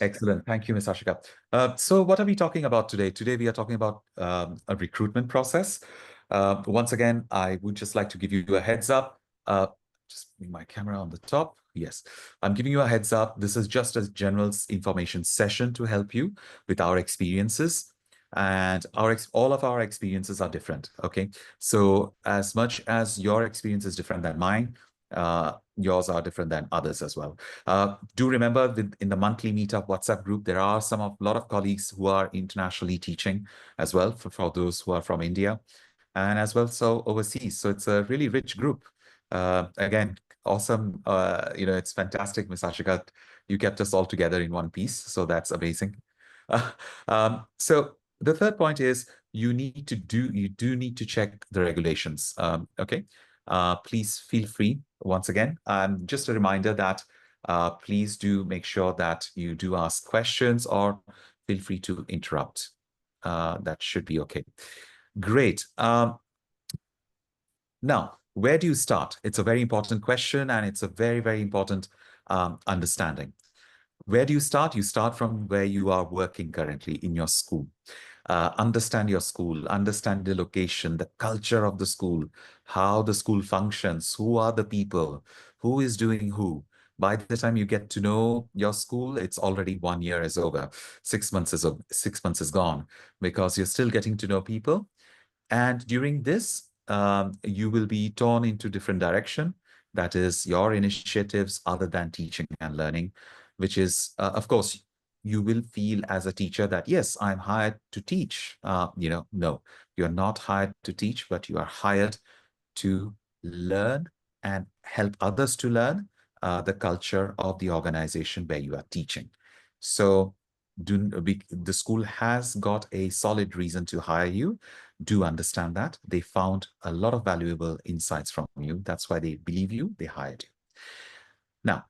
Excellent. Thank you, Ms. Ashika. So what are we talking about today? Today, we are talking about a recruitment process. Once again, I would just like to give you a heads up. Just bring my camera on the top. Yes, I'm giving you a heads up. This is just a general information session to help you with our experiences. And all of our experiences are different. Okay. So as much as your experience is different than mine, yours are different than others as well. Do remember that in the monthly meetup WhatsApp group, there are a lot of colleagues who are internationally teaching as well for those who are from India and as well so overseas. So it's a really rich group. Again, awesome. It's fantastic, Ms. Ashika. You kept us all together in one piece. So that's amazing. So the third point is you do need to check the regulations. Okay. Please feel free once again. Just a reminder that please do make sure that you do ask questions or feel free to interrupt. That should be okay. Great. Now, where do you start? It's a very important question, and it's a very, very important understanding. Where do you start? You start from where you are working currently in your school. Understand your school, understand the location, the culture of the school, how the school functions, who are the people, who is doing who. By the time you get to know your school, it's already 1 year is over. 6 months is 6 months is gone because you're still getting to know people. And during this, you will be torn into different direction. That is your initiatives other than teaching and learning, which is, of course, you will feel as a teacher that, yes, I'm hired to teach. No, you're not hired to teach, but you are hired to learn and help others to learn the culture of the organization where you are teaching. So the school has got a solid reason to hire you. Do understand that. They found a lot of valuable insights from you. That's why they believe you, they hired you. Now,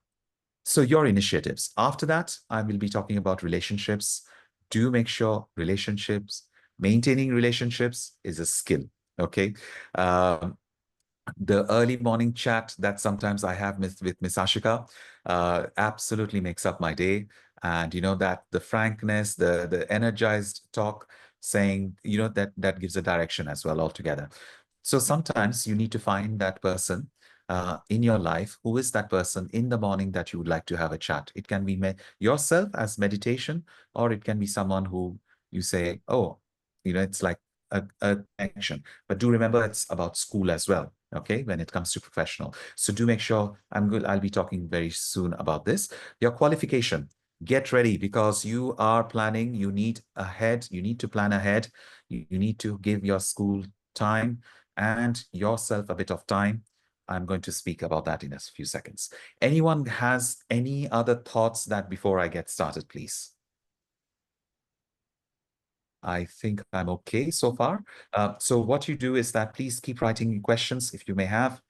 so your initiatives. After that, I will be talking about relationships. Do make sure maintaining relationships is a skill. Okay. The early morning chat that sometimes I have with Miss Ashika absolutely makes up my day. And you know that the frankness, the energized talk, saying that gives a direction as well altogether. So sometimes you need to find that person in your life. Who is that person in the morning that you would like to have a chat? It can be yourself as meditation, or it can be someone who you say, oh, it's like a connection. But do remember, it's about school as well. Okay, when it comes to professional. So do make sure I'll be talking very soon about this. Your qualification. Get ready because you are planning. You need to plan ahead. You need to give your school time and yourself a bit of time. I'm going to speak about that in a few seconds. Anyone has any other thoughts that before I get started, please? I think I'm okay so far. So what you do is that please keep writing questions if you may have.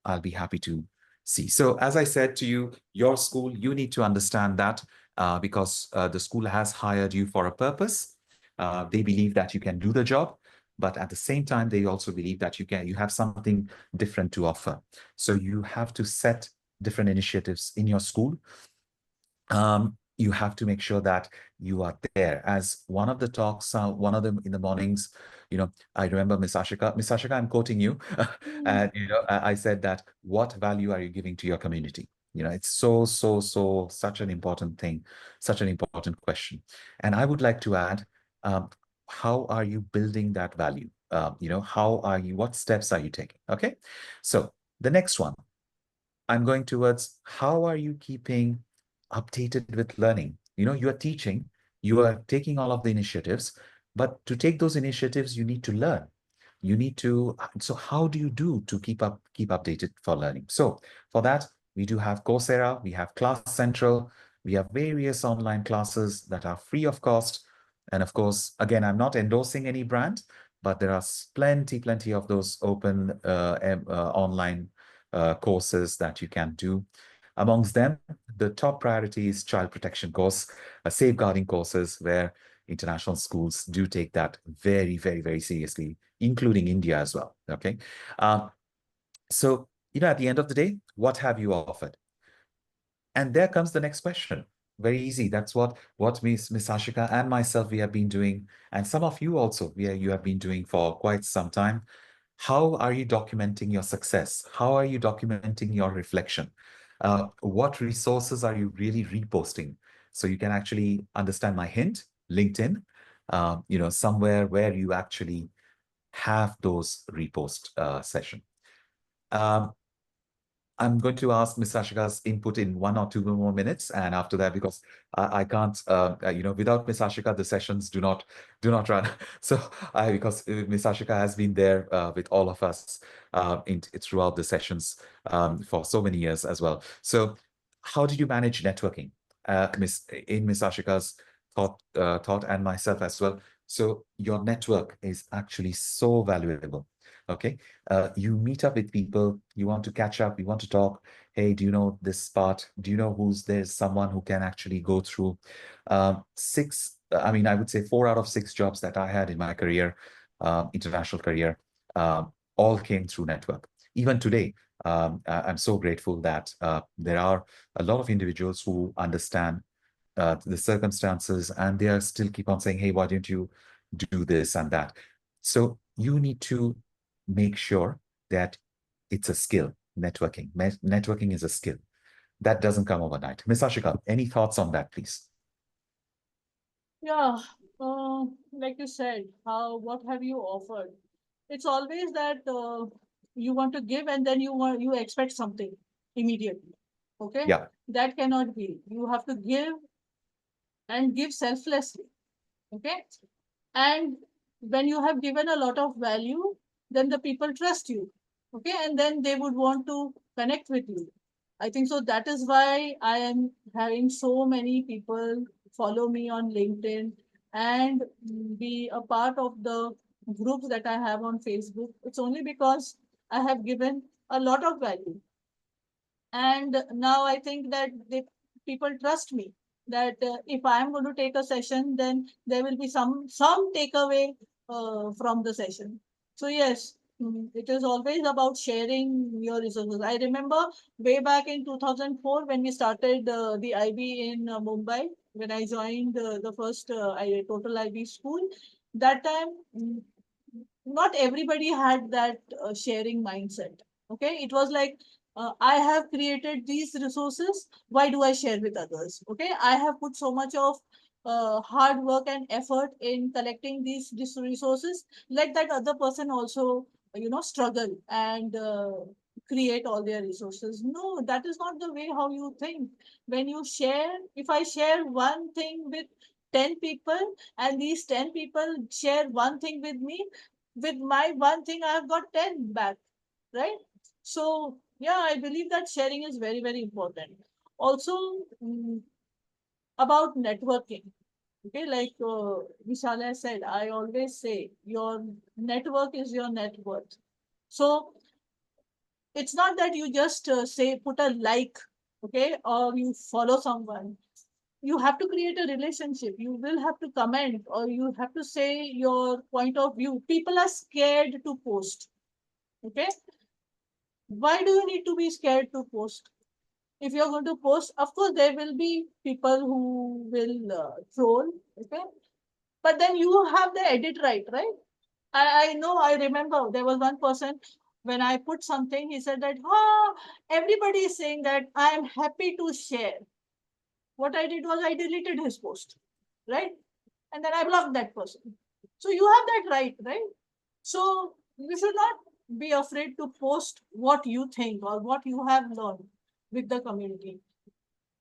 I'll be happy to see. So as I said to you, your school, you need to understand that because the school has hired you for a purpose. They believe that you can do the job, but at the same time, they also believe that you have something different to offer. So you have to set different initiatives in your school. You have to make sure that you are there. As one of the talks, one of them in the mornings, I remember Miss Ashika, I'm quoting you. And, I said that, what value are you giving to your community? It's such an important thing, such an important question. And I would like to add, how are you building that value? What steps are you taking? Okay. So the next one, I'm going towards how are you keeping updated with learning? You are teaching, you are taking all of the initiatives, but to take those initiatives, you need to learn. So how do you do to keep updated for learning? So for that, we do have Coursera, we have Class Central, we have various online classes that are free of cost. And of course, again, I'm not endorsing any brand, but there are plenty of those open online courses that you can do. Amongst them, the top priority is child protection course, safeguarding courses where international schools do take that very, very, very seriously, including India as well. Okay. So, at the end of the day, what have you offered? And there comes the next question. Very easy. That's what Miss Ashika and myself we have been doing, and some of you also you have been doing for quite some time. How are you documenting your success? How are you documenting your reflection? What resources are you really reposting? So you can actually understand my hint, LinkedIn, somewhere where you actually have those repost session. Um, I'm going to ask Ms. Ashika's input in 1 or 2 more minutes, and after that, because I can't, without Ms. Ashika, the sessions do not run. So because Ms. Ashika has been there with all of us throughout the sessions for so many years as well. So, how did you manage networking, Ms. Ashika's thought and myself as well? So your network is actually so valuable. Okay, you meet up with people, you want to catch up, you want to talk. Hey, do you know this part? Do you know there's someone who can actually go through I would say 4 out of 6 jobs that I had in my career, international career, all came through network. Even today, I'm so grateful that there are a lot of individuals who understand the circumstances, and they are still keep on saying, hey, why don't you do this and that? So you need to make sure that it's a skill. Networking is a skill that doesn't come overnight. Ms. Ashika, any thoughts on that, please? Yeah, like you said, what have you offered? It's always that you want to give and then you expect something immediately. Okay, Yeah. that cannot be. You have to give and give selflessly. Okay, and when you have given a lot of value, then the people trust you. Okay, and then they would want to connect with you. I think so. That is why I am having so many people follow me on LinkedIn and be a part of the groups that I have on Facebook. It's only because I have given a lot of value, and now I think that people trust me that if I am going to take a session, then there will be some takeaway from the session. So yes, it is always about sharing your resources. I remember way back in 2004 when we started the IB in Mumbai, when I joined the first total IB school. That time, not everybody had that sharing mindset. Okay, it was like, I have created these resources, why do I share with others? Okay, I have put so much of hard work and effort in collecting these resources, let that other person also struggle and create all their resources. No, that is not the way how you think. When you share, if I share one thing with 10 people and these 10 people share one thing with me, with my one thing I have got 10 back, right? So yeah, I believe that sharing is very, very important. Also, about networking. Okay, like Vishal said, I always say your network is your net worth. So it's not that you just say put a like, okay, or you follow someone. You have to create a relationship. You will have to comment or you have to say your point of view. People are scared to post. Okay, why do you need to be scared to post? If you're going to post, of course there will be people who will troll. Okay, but then you have the edit right? I know, I remember there was one person, when I put something, he said that, everybody is saying that I am happy to share. What I did was I deleted his post, right? And then I blocked that person. So you have that right? So you should not be afraid to post what you think or what you have learned with the community.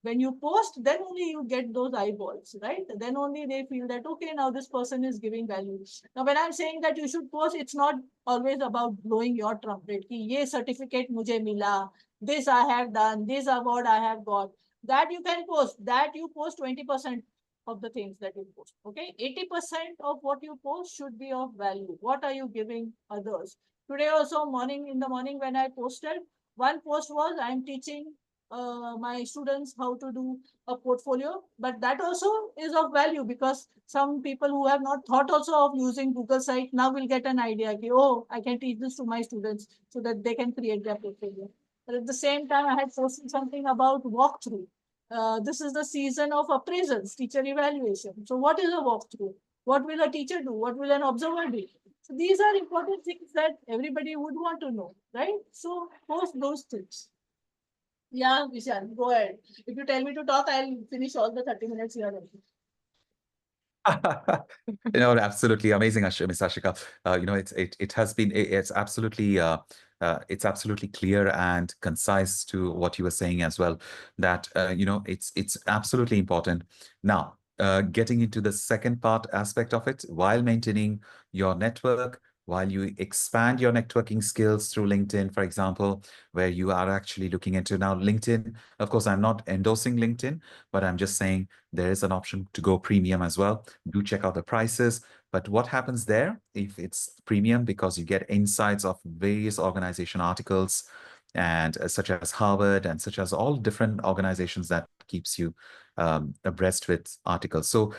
When you post, then only you get those eyeballs, right? Then only they feel that, okay, now this person is giving value. Now when I'm saying that you should post, it's not always about blowing your trumpet ki ye certificate mujhe mila, this I have done, this award I have got. That you can post, that you post 20% of the things that you post. Okay, 80% of what you post should be of value. What are you giving others? Today also, in the morning when I posted, one post was, I'm teaching my students how to do a portfolio, but that also is of value because some people who have not thought also of using Google site now will get an idea ki, oh, I can teach this to my students so that they can create their portfolio. But at the same time, I had posted something about walkthrough. This is the season of appraisals, teacher evaluation. So, what is a walkthrough? What will a teacher do? What will an observer do? So, these are important things that everybody would want to know, right? So, post those things. Yeah, Vishal, go ahead. If you tell me to talk, I'll finish all the 30 minutes here. Absolutely amazing, Miss Ashika. It has been it's absolutely clear and concise to what you were saying as well. That it's absolutely important. Now, getting into the second part aspect of it, while maintaining your network, while you expand your networking skills through LinkedIn, for example, where you are actually looking into now LinkedIn. Of course, I'm not endorsing LinkedIn, but I'm just saying there is an option to go premium as well. Do check out the prices. But what happens there if it's premium? Because you get insights of various organization articles and such as Harvard and such as all different organizations that keeps you abreast with articles. So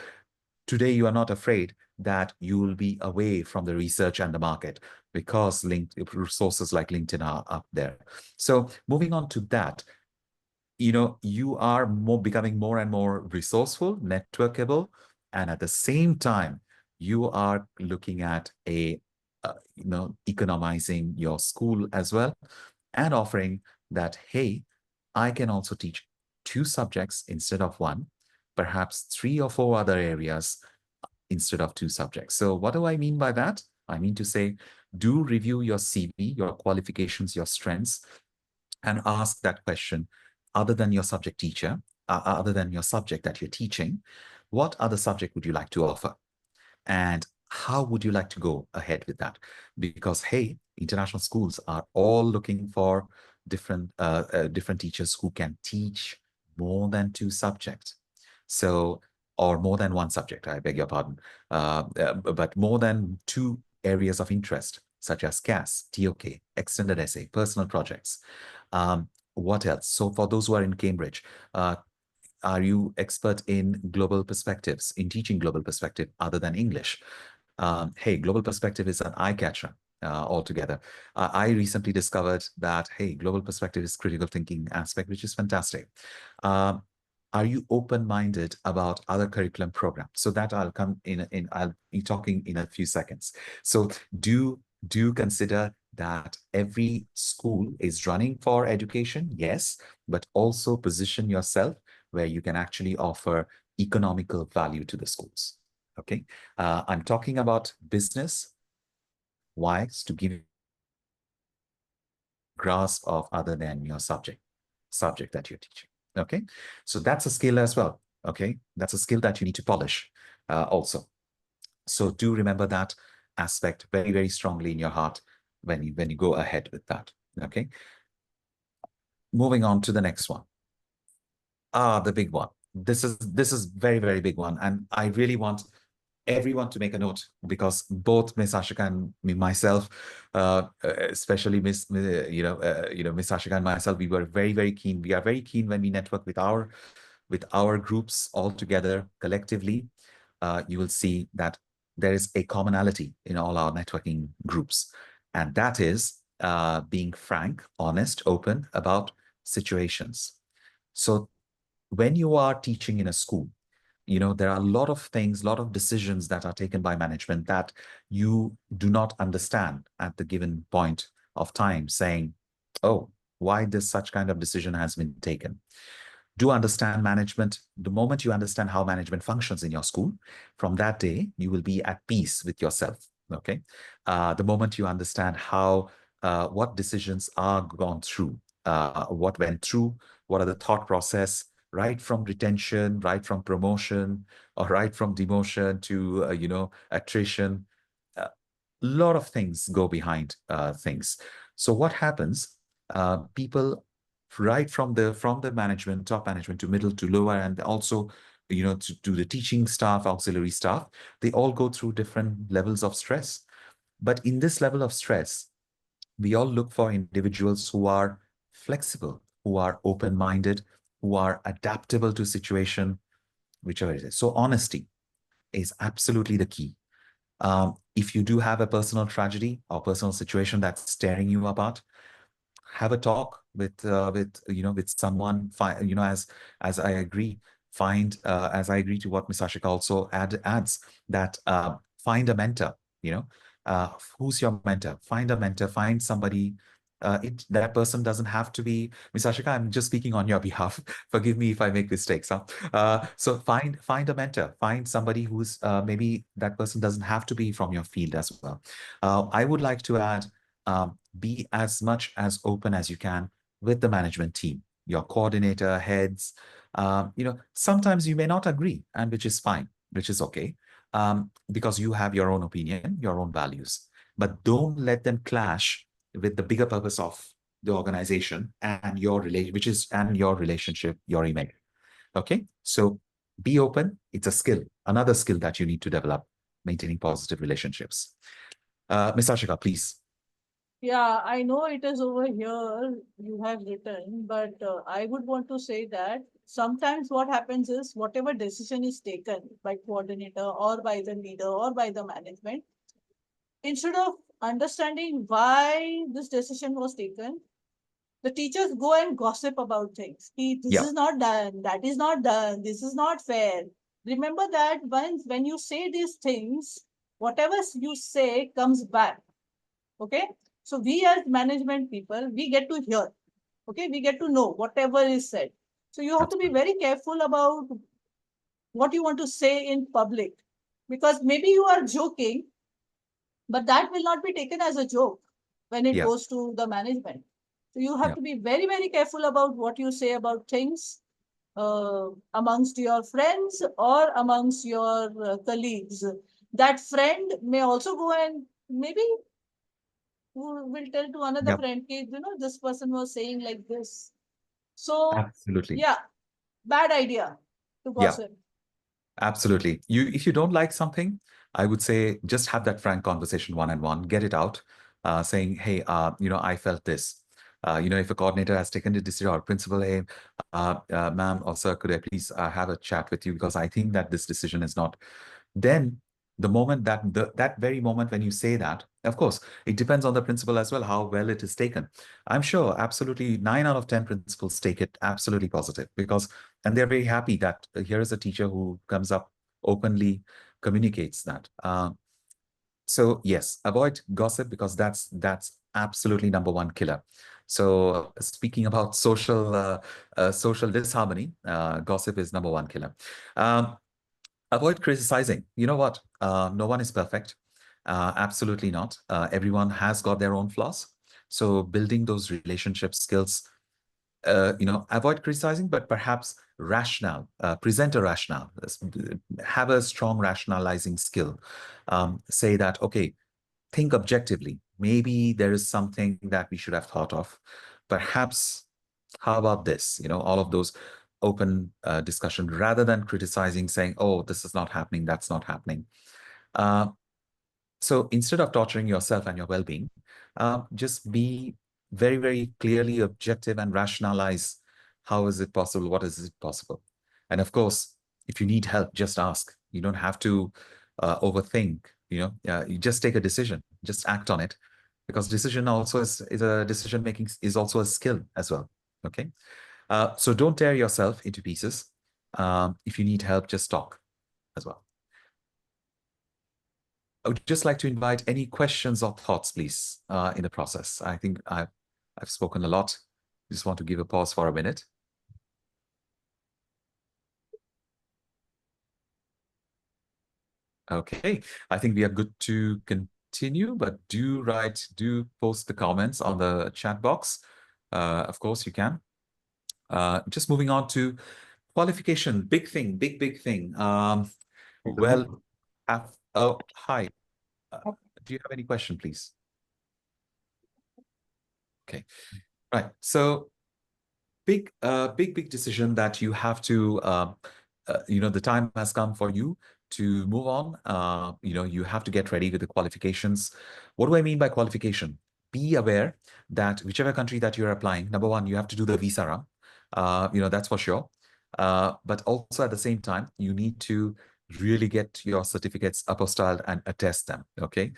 today you are not afraid that you will be away from the research and the market because resources like LinkedIn are up there. So moving on to that, you are becoming more and more resourceful, networkable, and at the same time, you are looking at economizing your school as well and offering that, hey, I can also teach two subjects instead of one, perhaps three or four other areas instead of two subjects. So what do I mean by that? I mean to say, do review your CV, your qualifications, your strengths, and ask that question, other than your subject teacher, other than your subject that you're teaching, what other subject would you like to offer? And how would you like to go ahead with that? Because, hey, international schools are all looking for different teachers who can teach more than two subjects. So, or more than one subject, I beg your pardon, but more than two areas of interest, such as CAS, TOK, extended essay, personal projects. What else? So for those who are in Cambridge, are you expert in global perspectives, in teaching global perspective other than English? Hey, global perspective is an eye catcher altogether. I recently discovered that, hey, global perspective is critical thinking aspect, which is fantastic. Um, are you open-minded about other curriculum programs? So that I'll come in, I'll be talking in a few seconds. So do consider that every school is running for education, yes, but also position yourself where you can actually offer economical value to the schools. Okay. I'm talking about business wise to give you a grasp of other than your subject that you're teaching. Okay. So that's a skill as well. Okay. That's a skill that you need to polish also. So do remember that aspect very, very strongly in your heart when you go ahead with that. Okay. Moving on to the next one. The big one. This is very, very big one. And I really want everyone to make a note because both Miss Ashika and myself, especially Miss Ashika and myself, we were very, very keen. We are very keen when we network with our groups all together collectively. You will see that there is a commonality in all our networking groups, and that is being frank, honest, open about situations. So when you are teaching in a school, there are a lot of things, a lot of decisions that are taken by management that you do not understand at the given point of time, saying, oh, why this such kind of decision has been taken. Do understand management. The moment you understand how management functions in your school, from that day, you will be at peace with yourself. Okay. The moment you understand what decisions are gone through, what went through, what are the thought process, right from retention, right from promotion, or right from demotion to, attrition. A lot of things go behind things. So what happens? People right from the management, top management to middle to lower, and also to the teaching staff, auxiliary staff, they all go through different levels of stress. But in this level of stress, we all look for individuals who are flexible, who are open-minded, who are adaptable to situation, whichever it is. So honesty is absolutely the key. If you do have a personal tragedy or personal situation that's tearing you apart, have a talk, with someone. As I agree, as I agree to what Ms. Ashika also adds, that find a mentor. You know, who's your mentor? Find a mentor. Find somebody. That person doesn't have to be Ms. Ashika. I'm just speaking on your behalf. Forgive me if I make mistakes. Huh? So find a mentor. Find somebody who's maybe that person doesn't have to be from your field as well. I would like to add, be as much as open as you can with the management team, your coordinator, heads. Sometimes you may not agree, and which is fine, which is okay, because you have your own opinion, your own values. But don't let them clash with the bigger purpose of the organization and your relationship, your image. Okay, so be open. It's a skill, another skill that you need to develop, maintaining positive relationships. Ms. Ashika, please. Yeah, I know it is over here you have written, but I would want to say that sometimes what happens is whatever decision is taken by coordinator or by the leader or by the management, instead of understanding why this decision was taken, the teachers go and gossip about things. This Yeah, is not done, that is not done, this is not fair. Remember that when you say these things, whatever you say comes back. Okay. So we as management people, we get to hear. Okay. We get to know whatever is said. So you have to be absolutely. very careful about what you want to say in public, because maybe you are joking, but that will not be taken as a joke when it Yeah, goes to the management. So you have yeah, to be very, very careful about what you say about things amongst your friends or amongst your colleagues. That friend may also go and maybe will tell to another yeah, friend, this person was saying like this. So, absolutely. yeah, bad idea to Yeah, gossip. absolutely. If you don't like something, I would say just have that frank conversation one on one, get it out, saying, hey, I felt this. If a coordinator has taken the decision or principal, hey, ma'am or sir, could I please have a chat with you because I think that this decision is not. Then the moment that very moment when you say that, of course, it depends on the principal as well, how well it is taken. I'm sure absolutely 9 out of 10 principals take it absolutely positive because, and they're very happy that here is a teacher who comes up openly, communicates that. So yes, avoid gossip because that's absolutely number one killer. So speaking about social disharmony, gossip is number one killer. Um, Avoid criticizing. You know what? No one is perfect. Absolutely not. Everyone has got their own flaws. So building those relationship skills, avoid criticizing, but perhaps present a rationale, have a strong rationalizing skill. Say that, okay, think objectively. Maybe there is something that we should have thought of. Perhaps, how about this? All of those open discussion rather than criticizing, saying, oh, this is not happening, that's not happening. Uh, so instead of torturing yourself and your well-being, just be very, very clearly objective and rationalize how is it possible, what is it possible. And of course, if you need help, just ask. You don't have to overthink. You just take a decision, just act on it, because decision also is a decision making is also a skill as well. Okay, so don't tear yourself into pieces. If you need help, just talk as well. I would just like to invite any questions or thoughts, please, in the process. I think I've spoken a lot. Just want to give a pause for a minute. Okay, I think we are good to continue, but do post the comments on the chat box. Of course, you can. Just moving on to qualification, big thing, big thing. Well, oh, hi. Do you have any question, please? Okay, right. So big decision that you have to the time has come for you to move on. You have to get ready with the qualifications. What do I mean by qualification? Be aware that whichever country that you're applying, number one, you have to do the visa run. That's for sure. But also at the same time, you need to really get your certificates apostilled and attest them, okay?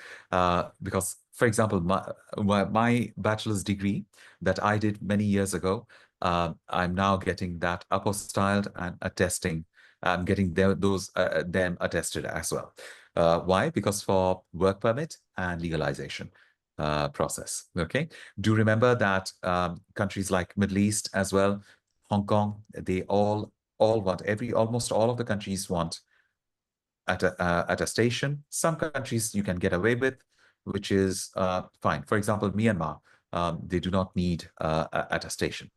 Because, for example, my bachelor's degree that I did many years ago, I'm now getting that apostilled and attesting. I'm getting those them attested as well. Why? Because for work permit and legalization process, okay? Do remember that countries like Middle East as well, Hong Kong, they all want, almost all of the countries want at a station. Some countries you can get away with, which is fine. For example, Myanmar, they do not need attestation.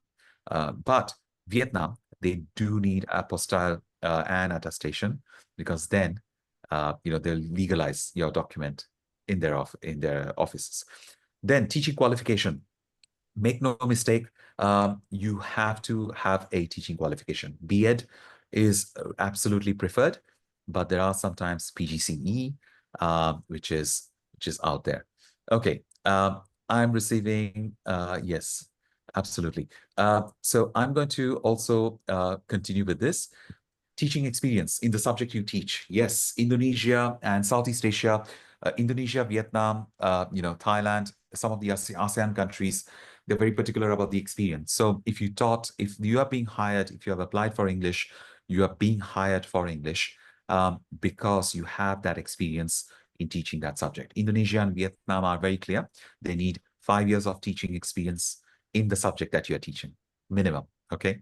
But Vietnam, they do need apostille and attestation, because then they'll legalize your document in their offices. Then teaching qualification. Make no mistake, you have to have a teaching qualification. B.Ed is absolutely preferred, but there are sometimes PGCE, which is out there. Okay, I'm receiving yes, absolutely. So I'm going to also continue with this. Teaching experience in the subject you teach. Yes, Indonesia and Southeast Asia, Indonesia, Vietnam, Thailand, some of the ASEAN countries, they're very particular about the experience. So if you are being hired, if you have applied for English, you are being hired for English because you have that experience in teaching that subject. Indonesia and Vietnam are very clear. They need 5 years of teaching experience in the subject that you're teaching, minimum. Okay.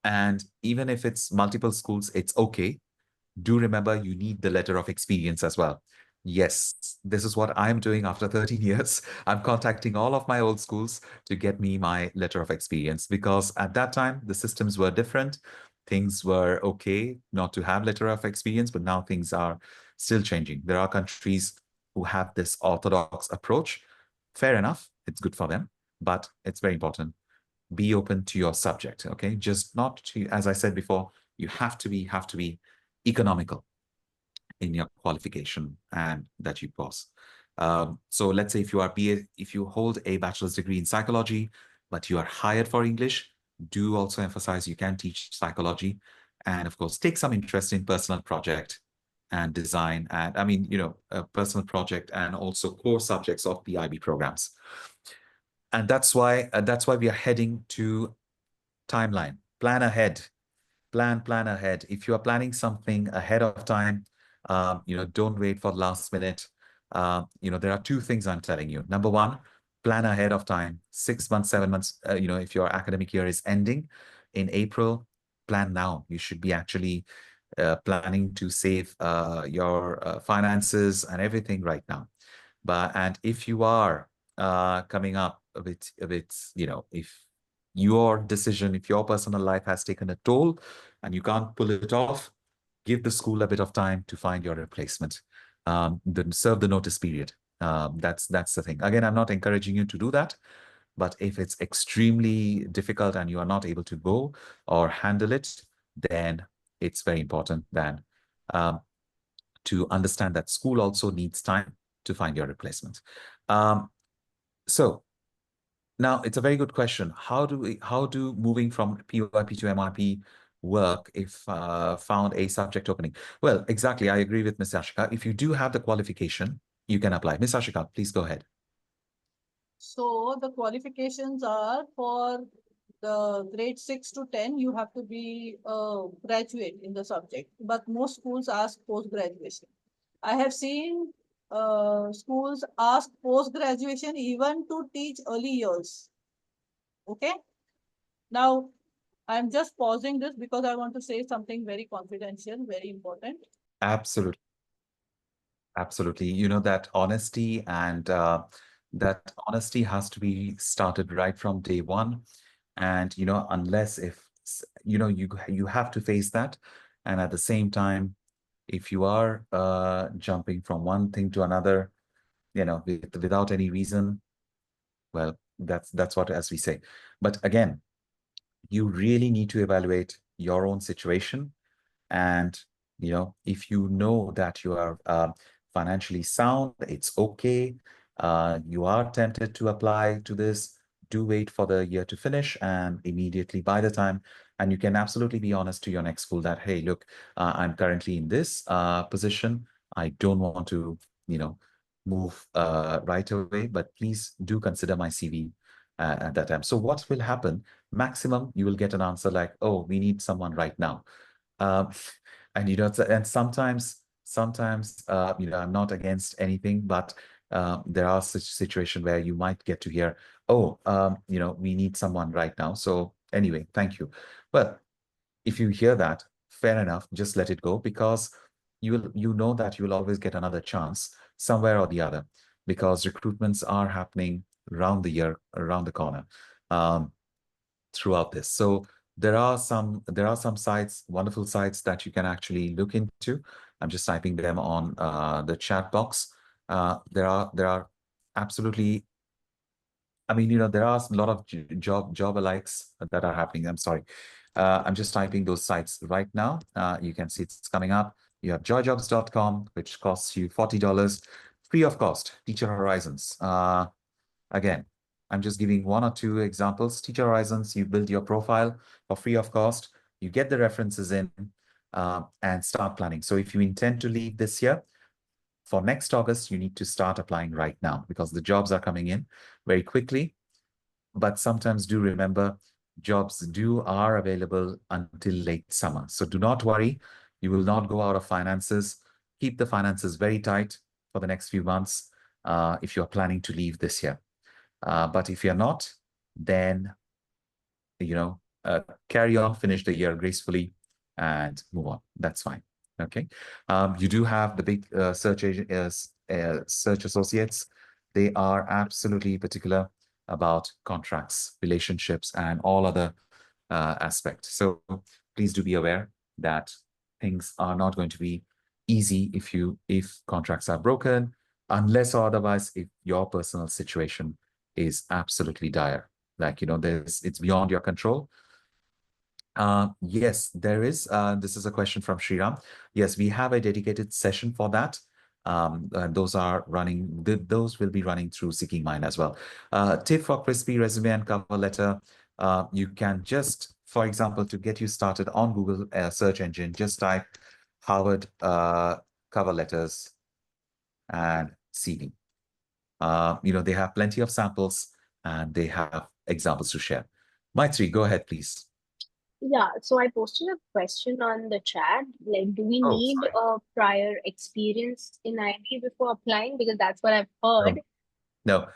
And even if it's multiple schools, it's okay. Do remember you need the letter of experience as well. Yes, this is what I'm doing after 13 years. I'm contacting all of my old schools to get me my letter of experience, because at that time the systems were different. Things were okay not to have letter of experience, but now things are still changing. There are countries who have this orthodox approach. Fair enough, it's good for them, but it's very important. Be open to your subject, okay? Just not to, as I said before, you have to be economical in your qualification and that you pass. So let's say if you hold a bachelor's degree in psychology, but you are hired for English, do also emphasize you can teach psychology, and of course take some interest in personal project and design, and a personal project, and also core subjects of the IB programs. And that's why we are heading to timeline. Plan ahead. Plan ahead. If you are planning something ahead of time, don't wait for the last minute. There are two things I'm telling you. Number one, plan ahead of time. 6 months, 7 months. If your academic year is ending in April, plan now. You should be actually planning to save your finances and everything right now. And if you are coming up with, if your decision, if your personal life has taken a toll and you can't pull it off, give the school a bit of time to find your replacement. Then serve the notice period. That's the thing. Again, I'm not encouraging you to do that, but if it's extremely difficult and you are not able to go or handle it, then it's very important then to understand that school also needs time to find your replacement. So now it's a very good question. How do moving from PYP to MRP work if found a subject opening? Well, exactly. I agree with Ms. Ashika. If you do have the qualification, you can apply. Ms. Ashika, please go ahead. So the qualifications are for the grade 6 to 10, you have to be a graduate in the subject, but most schools ask post graduation. I have seen schools ask post graduation even to teach early years. Okay. Now, I'm just pausing this because I want to say something very confidential, very important. Absolutely. Absolutely. That honesty, and that honesty has to be started right from day one. And, unless if, you have to face that. And at the same time, if you are jumping from one thing to another, without any reason, well, that's what, as we say. But again, you really need to evaluate your own situation. And, if you know that you are financially sound, it's okay. You are tempted to apply to this, do wait for the year to finish, and immediately by the time And you can absolutely be honest to your next school that, hey, look, I'm currently in this position. I don't want to, move right away, but please do consider my CV at that time. So what will happen? Maximum, you will get an answer like, oh, we need someone right now. Um, and and sometimes, I'm not against anything, but there are such situation where you might get to hear, oh, we need someone right now. So anyway, thank you. But if you hear that, fair enough, just let it go, because you know that you will always get another chance somewhere or the other, because recruitments are happening around the year, around the corner. Um, Throughout this. So there are some sites, wonderful sites that you can actually look into. I'm just typing them on the chat box. There are absolutely, I mean, there are a lot of job alikes that are happening. I'm sorry. I'm just typing those sites right now. You can see it's coming up. You have joyjobs.com, which costs you $40 free of cost. Teacher Horizons. Again, I'm just giving one or two examples. Teacher Horizons, you build your profile for free of cost. You get the references in and start planning. So if you intend to leave this year, for next August, you need to start applying right now, because the jobs are coming in very quickly. But sometimes do remember, jobs are available until late summer. So do not worry. You will not go out of finances. Keep the finances very tight for the next few months if you're planning to leave this year. But if you're not, then, you know, carry on, finish the year gracefully and move on. That's fine. Okay. You do have the big search associates. They are absolutely particular about contracts, relationships, and all other aspects. So please do be aware that things are not going to be easy if contracts are broken, unless or otherwise if your personal situation is absolutely dire. Like, it's beyond your control. Yes, there is. This is a question from Sriram. Yes, we have a dedicated session for that. Those are running, those will be running through Seeking Mind as well. Tip for crispy resume and cover letter. You can just, for example, to get you started on Google search engine, just type Harvard cover letters and CV. They have plenty of samples and they have examples to share. Maitri, go ahead, please. Yeah, so I posted a question on the chat. Like, do we Oh, need sorry. a prior experience in IT before applying? Because that's what I've No. heard. No,